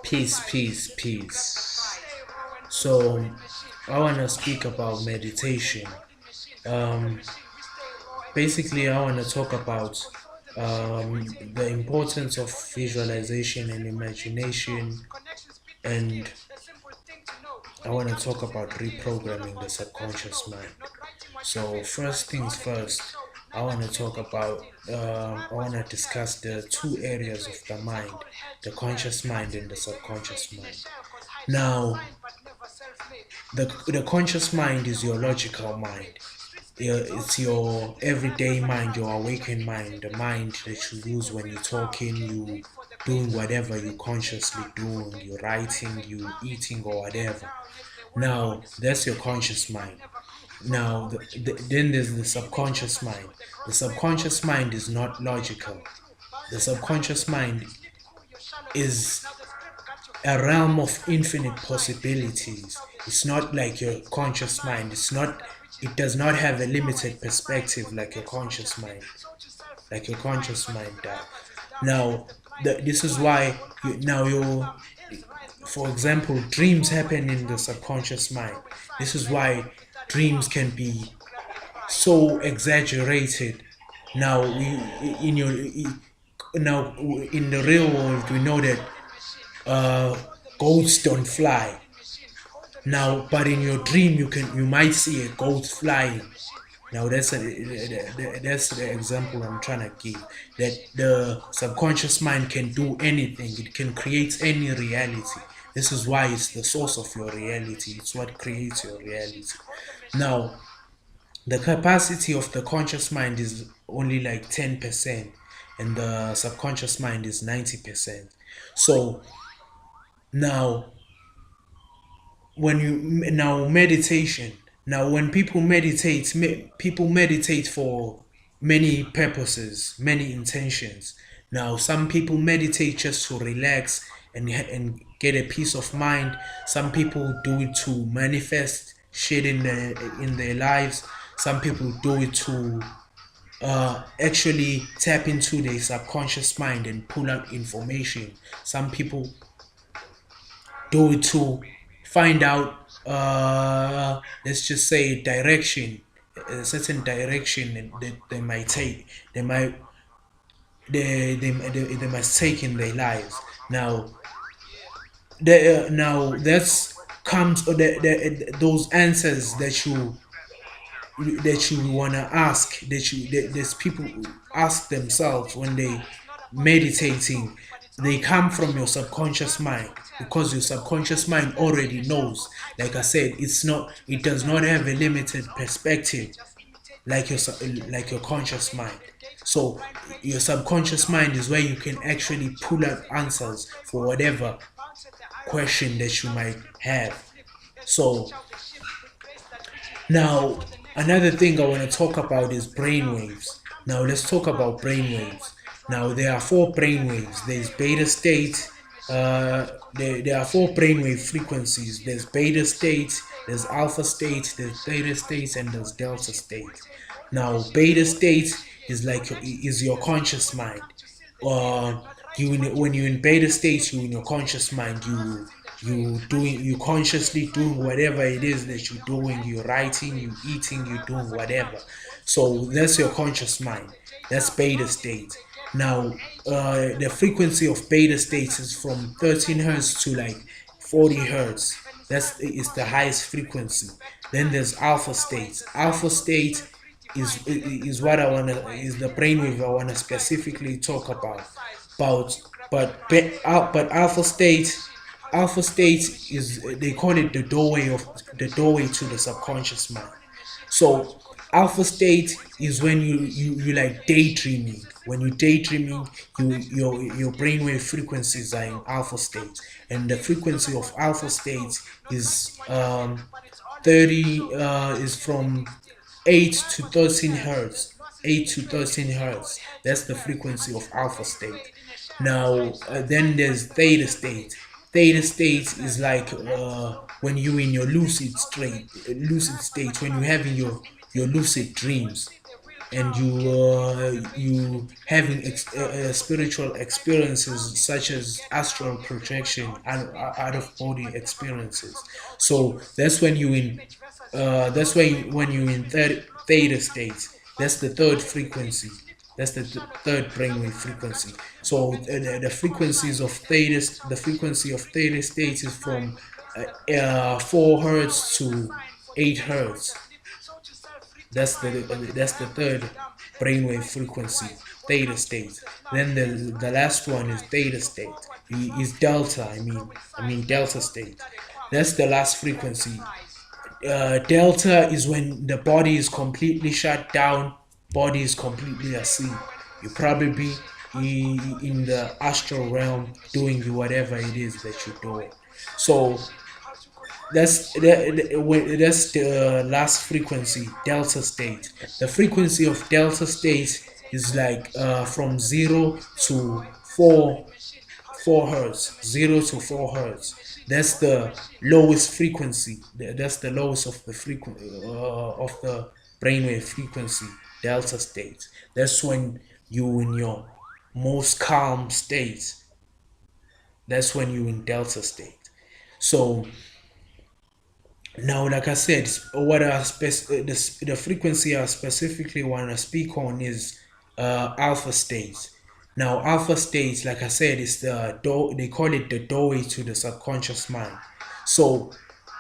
Peace, peace, peace. So, I want to speak about meditation. Um, Basically, I want to talk about the importance of visualization and imagination, and I want to talk about reprogramming the subconscious mind. So, first things first, I want to talk about, I want to discuss the two areas of the mind, the conscious mind and the subconscious mind. Now, the conscious mind is your logical mind. It's your everyday mind, your awakened mind, the mind that you use when you're talking, you doing whatever you consciously doing, you writing, you eating or whatever. Now, that's your conscious mind. Now, then there's the subconscious mind. The subconscious mind is not logical. The subconscious mind is a realm of infinite possibilities. It's not like your conscious mind. It does not have a limited perspective like your conscious mind. Like your conscious mind does. Now, this is why for example, dreams happen in the subconscious mind. This is why dreams can be so exaggerated. Now, now in the real world, we know that uh, ghosts don't fly. Now, but in your dream, you might see a ghost flying. Now, that's the example I'm trying to give. That the subconscious mind can do anything. It can create any reality. This is why it's the source of your reality. It's what creates your reality. Now, the capacity of the conscious mind is only like 10%, and the subconscious mind is 90%. So now, when you now meditation, now when people meditate, people meditate for many purposes, many intentions. Now, some people meditate just to relax and get a peace of mind. Some people do it to manifest shit in their lives. Some people do it to actually tap into their subconscious mind and pull out information. Some people do it to find out, let's just say, direction, a certain direction that they might take. They must take in their lives. Now, now that's comes those answers that you wanna ask, there's people ask themselves when they meditating. They come from your subconscious mind, because your subconscious mind already knows. Like I said, it does not have a limited perspective like like your conscious mind. So your subconscious mind is where you can actually pull out answers for whatever question that you might have. So now, another thing I want to talk about is brainwaves. Now, let's talk about brainwaves. Now, there are four brainwaves. There's beta state. There are four brainwave frequencies. There's beta state, there's alpha state, there's theta state, and there's delta state. Now, beta state is your conscious mind. uh, when you're in beta state, you in your conscious mind, you consciously doing whatever it is that you're doing. You're writing, you eating, you doing whatever. So that's your conscious mind. That's beta state. Now, the frequency of beta states is from 13 hertz to like 40 hertz. That's is the highest frequency. Then there's alpha states. Alpha state is what I wanna is the brainwave I wanna specifically talk about. About but alpha state is, they call it the doorway to the subconscious mind. So alpha state is when you like daydreaming. When you daydreaming, your brainwave frequencies are in alpha state, and the frequency of alpha state is 30 is from 8 to 13 hertz. 8 to 13 hertz. That's the frequency of alpha state. Now, then there's theta state. Theta state is like when you in your lucid state, when you having your lucid dreams. and you having spiritual experiences such as astral projection and out of body experiences. So that's when you in that's when you in theta states. That's the third frequency. That's the third brainwave frequency. So the frequencies of theta, the frequency of theta states is from 4 hertz to 8 hertz. That's the third brainwave frequency, theta state. Then the last one is theta state. Is delta. I mean delta state. That's the last frequency. Delta is when the body is completely shut down, body is completely asleep. You probably be in the astral realm doing whatever it is that you're doing. So that's the last frequency, delta state. The frequency of delta state is like from 0 to 4 hertz, 0 to 4 hertz. That's the lowest frequency. That's the lowest of the frequency of the brainwave frequency, delta state. That's when you in your most calm state. That's when you in delta state. So now, like I said, what the frequency I specifically want to speak on is alpha states. Now, alpha states, like I said, is the door. They call it the doorway to the subconscious mind. So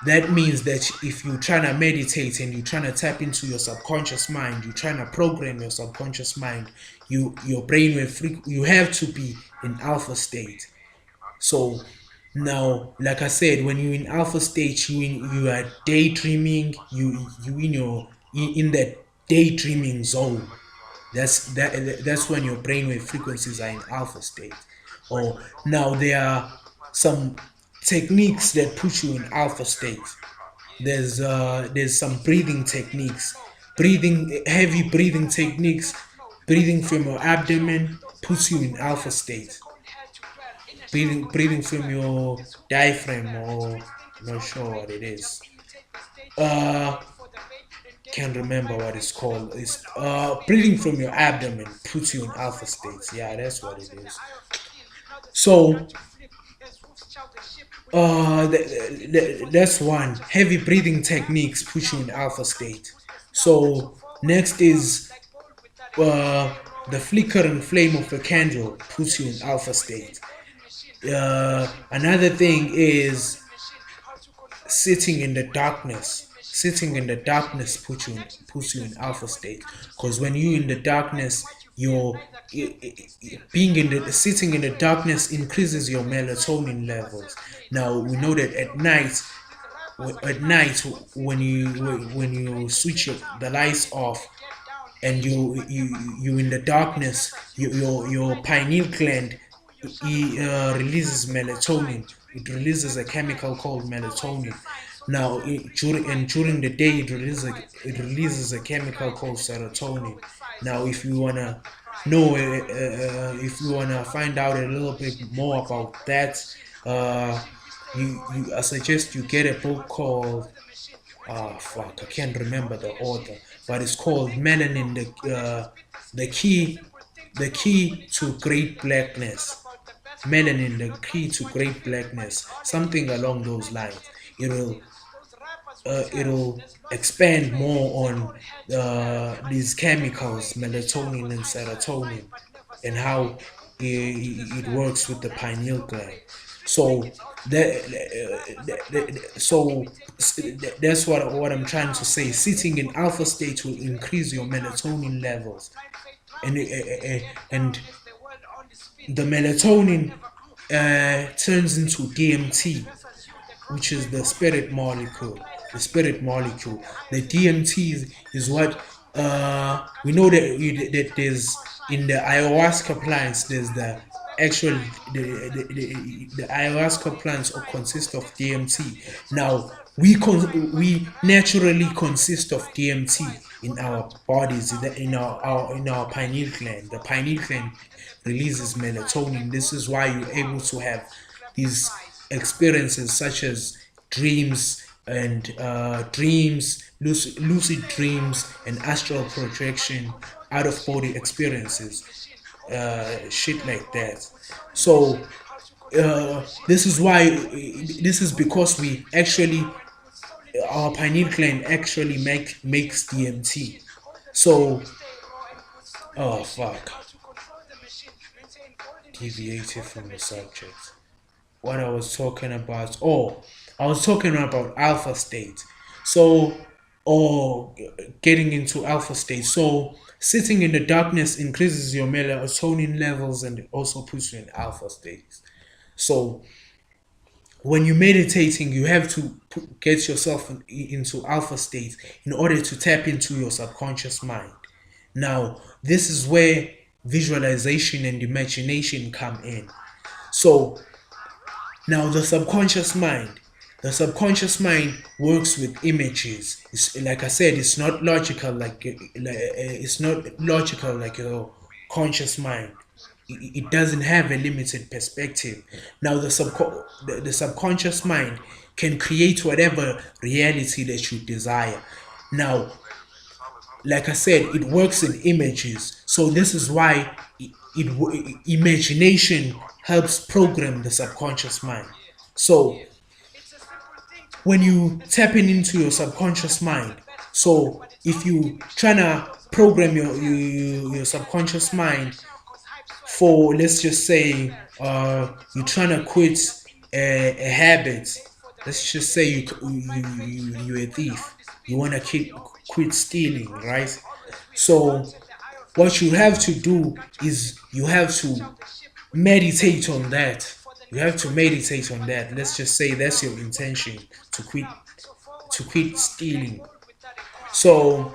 that means that if you're trying to meditate and you're trying to tap into your subconscious mind, you're trying to program your subconscious mind, your brainwave you have to be in alpha state. So now, like I said, when you're in alpha stage, you are daydreaming. You in that daydreaming zone. That's when your brainwave frequencies are in alpha state. Or now there are some techniques that put you in alpha state. There's some breathing techniques, heavy breathing techniques. Breathing from your abdomen puts you in alpha state. Breathing from your diaphragm, or I'm not sure what it is. Uh, can't remember what it's called. It's breathing from your abdomen puts you in alpha states. Yeah, that's what it is. So that's one. Heavy breathing techniques put you in alpha state. So next is uh, the flickering flame of a candle puts you in alpha state. Another thing is sitting in the darkness. Sitting in the darkness puts you in alpha state, because when you in the darkness, you're being in the sitting in the darkness increases your melatonin levels. Now we know that at night when you switch the lights off, and you in the darkness, your pineal gland releases melatonin. It releases a chemical called melatonin. Now, during the day, it releases a chemical called serotonin. Now, if you wanna find out a little bit more about that, uh, I suggest you get a book called fuck, I can't remember the author, but it's called Melanin, the key, the key to great blackness. Melanin, the key to great blackness, something along those lines. It'll it'll expand more on these chemicals, melatonin and serotonin, and how it works with the pineal gland. So so that's what I'm trying to say. Sitting in alpha state will increase your melatonin levels, and the melatonin turns into DMT, which is the spirit molecule. The spirit molecule. The DMT is what we know that there's in the ayahuasca plants. There's the actual the ayahuasca plants consist of DMT. Now we naturally consist of DMT in our bodies, in our pineal gland. The pineal gland releases melatonin. This is why you're able to have these experiences such as lucid dreams, and astral projection. out of body experiences, shit like that. So this is why, this is because we actually, our pineal gland actually makes DMT. So, oh fuck, deviated from the subject. What I was talking about? Oh, I was talking about alpha state. So, or getting into alpha state. So, sitting in the darkness increases your melatonin levels and it also puts you in alpha state. So, when you're meditating, you have to get yourself into alpha state in order to tap into your subconscious mind. Now, this is where visualization and imagination come in. So, now the subconscious mind works with images. It's, like I said, it's not logical it's not logical like your conscious mind. It doesn't have a limited perspective. Now the subconscious mind can create whatever reality that you desire. Now, like I said, it works in images. So this is why imagination helps program the subconscious mind. So when you tapping into your subconscious mind, so if you trying to program your subconscious mind for, let's just say, you're trying to quit a habit. Let's just say you're a thief. You want to quit stealing, right? So what you have to do is you have to meditate on that. You have to meditate on that. Let's just say that's your intention, to quit stealing. So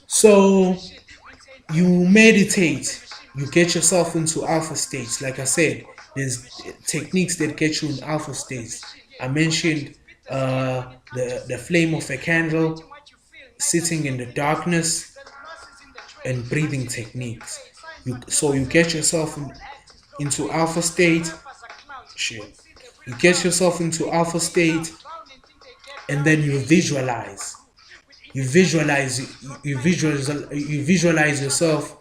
so you meditate, you get yourself into alpha states. Like I said, there's techniques that get you in alpha states. I mentioned the flame of a candle, sitting in the darkness, and breathing techniques. So you get yourself into alpha state. Shit. You get yourself into alpha state, and then you visualize. You visualize. You visualize yourself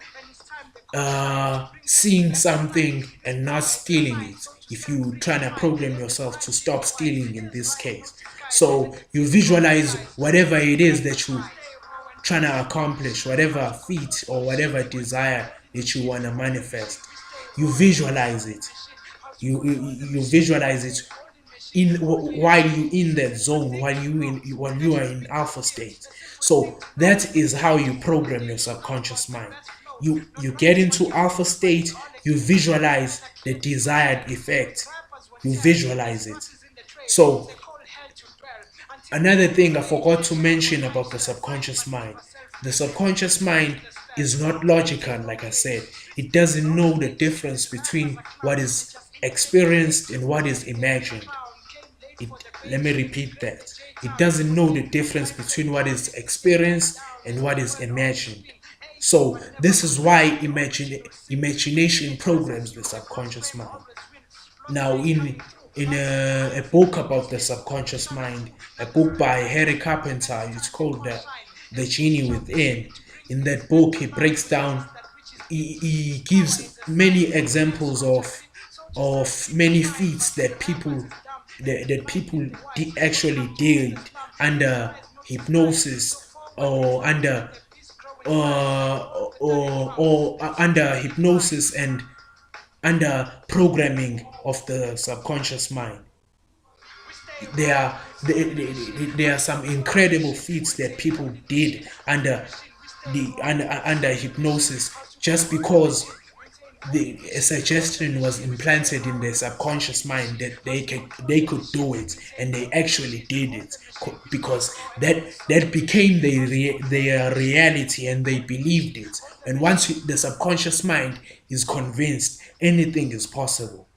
seeing something and not stealing it. If you trying to program yourself to stop stealing in this case, so you visualize whatever it is that you trying to accomplish, whatever feat or whatever desire that you want to manifest. You visualize it. You visualize it in while you in that zone, while you are in alpha state. So that is how you program your subconscious mind. You get into alpha state, you visualize the desired effect, you visualize it. So another thing I forgot to mention about the subconscious mind, the subconscious mind is not logical. Like I said, it doesn't know the difference between what is experienced and what is imagined. it, Let me repeat that. It doesn't know the difference between what is experienced and what is imagined. So this is why imagination programs the subconscious mind. Now, in a book about the subconscious mind, a book by Harry Carpenter, it's called the Genie Within. In that book, he breaks down. He gives many examples of many feats that people actually did under hypnosis, or under hypnosis and under programming of the subconscious mind. There are some incredible feats that people did under hypnosis, just because a suggestion was implanted in their subconscious mind that they could do it, and they actually did it, because that became their reality, and they believed it. And once the subconscious mind is convinced, anything is possible,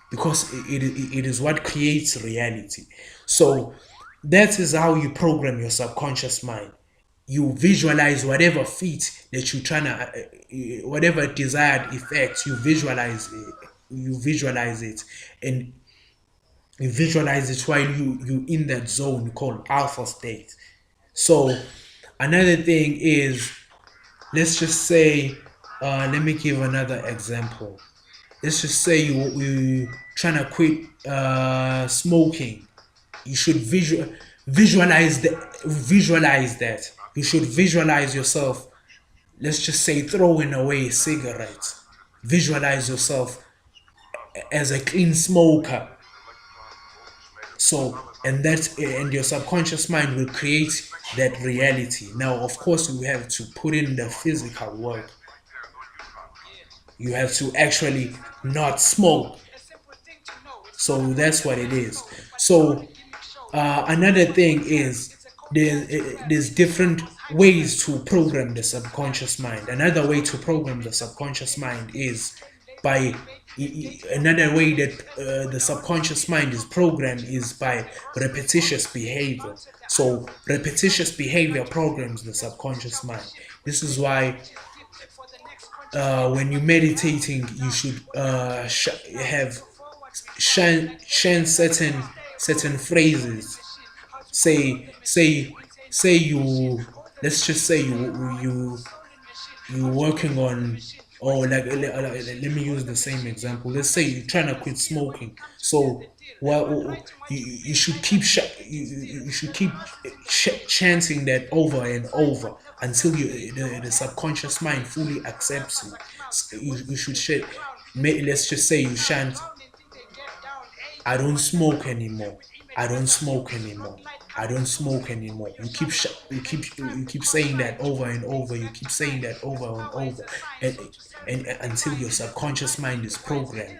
because it is what creates reality. So that is how you program your subconscious mind. You visualize whatever feat that you trying to, whatever desired effect, you visualize it, and you visualize it while you in that zone called alpha state. So another thing is, let's just say, let me give another example. Let's just say you trying to quit smoking. You should visualize that. You should visualize yourself. Let's just say throwing away cigarettes. Visualize yourself as a clean smoker. So, and your subconscious mind will create that reality. Now, of course, you have to put in the physical work. You have to actually not smoke. So that's what it is. So another thing is there's different ways to program the subconscious mind. Another way to program the subconscious mind is by another way that the subconscious mind is programmed is by repetitious behavior. So repetitious behavior programs the subconscious mind. This is why when you're meditating, you should have chant certain phrases. Say you. Let's just say you working on, or like, let me use the same example. Let's say you're trying to quit smoking. So well, you should keep you should keep chanting that over and over until the subconscious mind fully accepts it. You should let's just say you chant, I don't smoke anymore. I don't smoke anymore. I don't smoke anymore. You keep saying that over and over. You keep saying that over and over, and until your subconscious mind is programmed.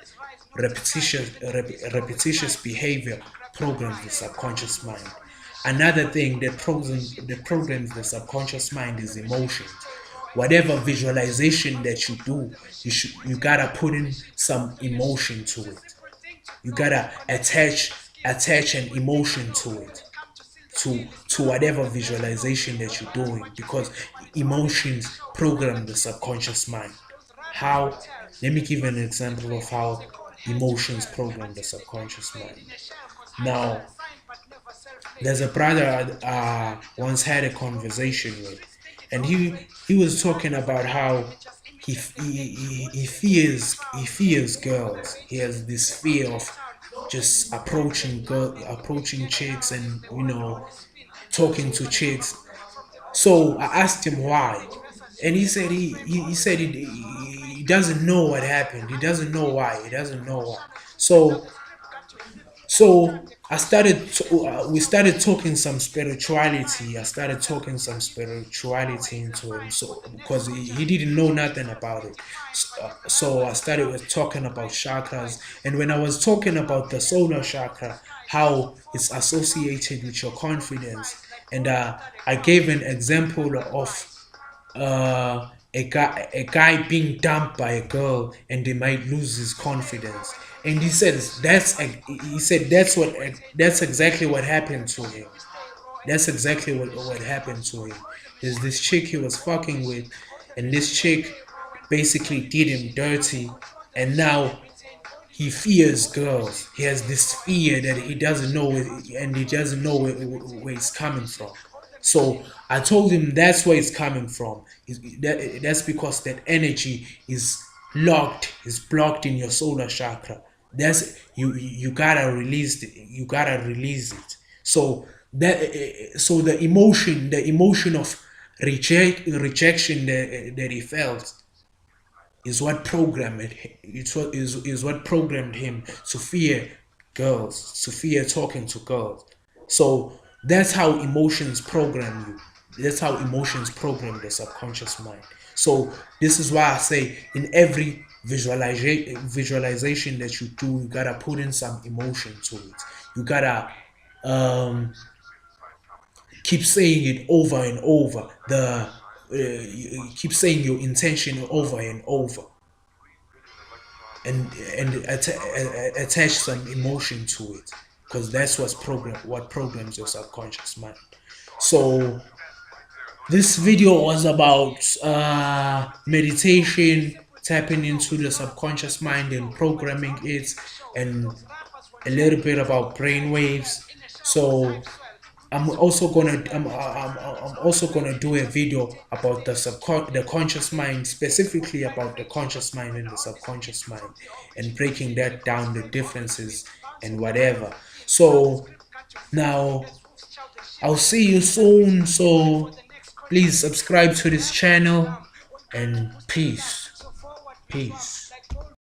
Repetitious behavior programs the subconscious mind. Another thing that programs the subconscious mind is emotions. Whatever visualization that you do, you gotta put in some emotion to it. You gotta attach an emotion to it, to whatever visualization that you're doing, because emotions program the subconscious mind. How? Let me give an example of how emotions program the subconscious mind. Now, there's a brother I once had a conversation with, and he was talking about how he fears girls. He has this fear of just approaching chicks, and talking to chicks. So I asked him why, and he said he doesn't know what happened. He doesn't know why. He doesn't know why. So we started talking some spirituality. I started talking some spirituality into him, so because he didn't know nothing about it. So I started with talking about chakras, and when I was talking about the solar chakra, how it's associated with your confidence, and I gave an example of a guy being dumped by a girl, and they might lose his confidence. And he said that's exactly what happened to him. That's exactly what happened to him. There's this chick he was fucking with, and this chick basically did him dirty, and now he fears girls. He has this fear that he doesn't know, and he doesn't know where it's coming from. So I told him that's where it's coming from. That's because that energy is locked, is blocked in your solar chakra. That's you gotta release it. You gotta release it. So the emotion of rejection that he felt is what programmed is what programmed him to fear girls, to fear talking to girls. So that's how emotions program you. That's how emotions program the subconscious mind. So this is why I say in every visualization that you do, you gotta put in some emotion to it. You gotta um, keep saying it over and over. You keep saying your intention over and over, and attach some emotion to it, because that's what programs your subconscious mind. So this video was about meditation, tapping into the subconscious mind and programming it, and a little bit about brain waves. So I'm also gonna do a video about the conscious mind, specifically about the conscious mind and the subconscious mind, and breaking that down, the differences and whatever. So now I'll see you soon. So please subscribe to this channel, and peace. Peace.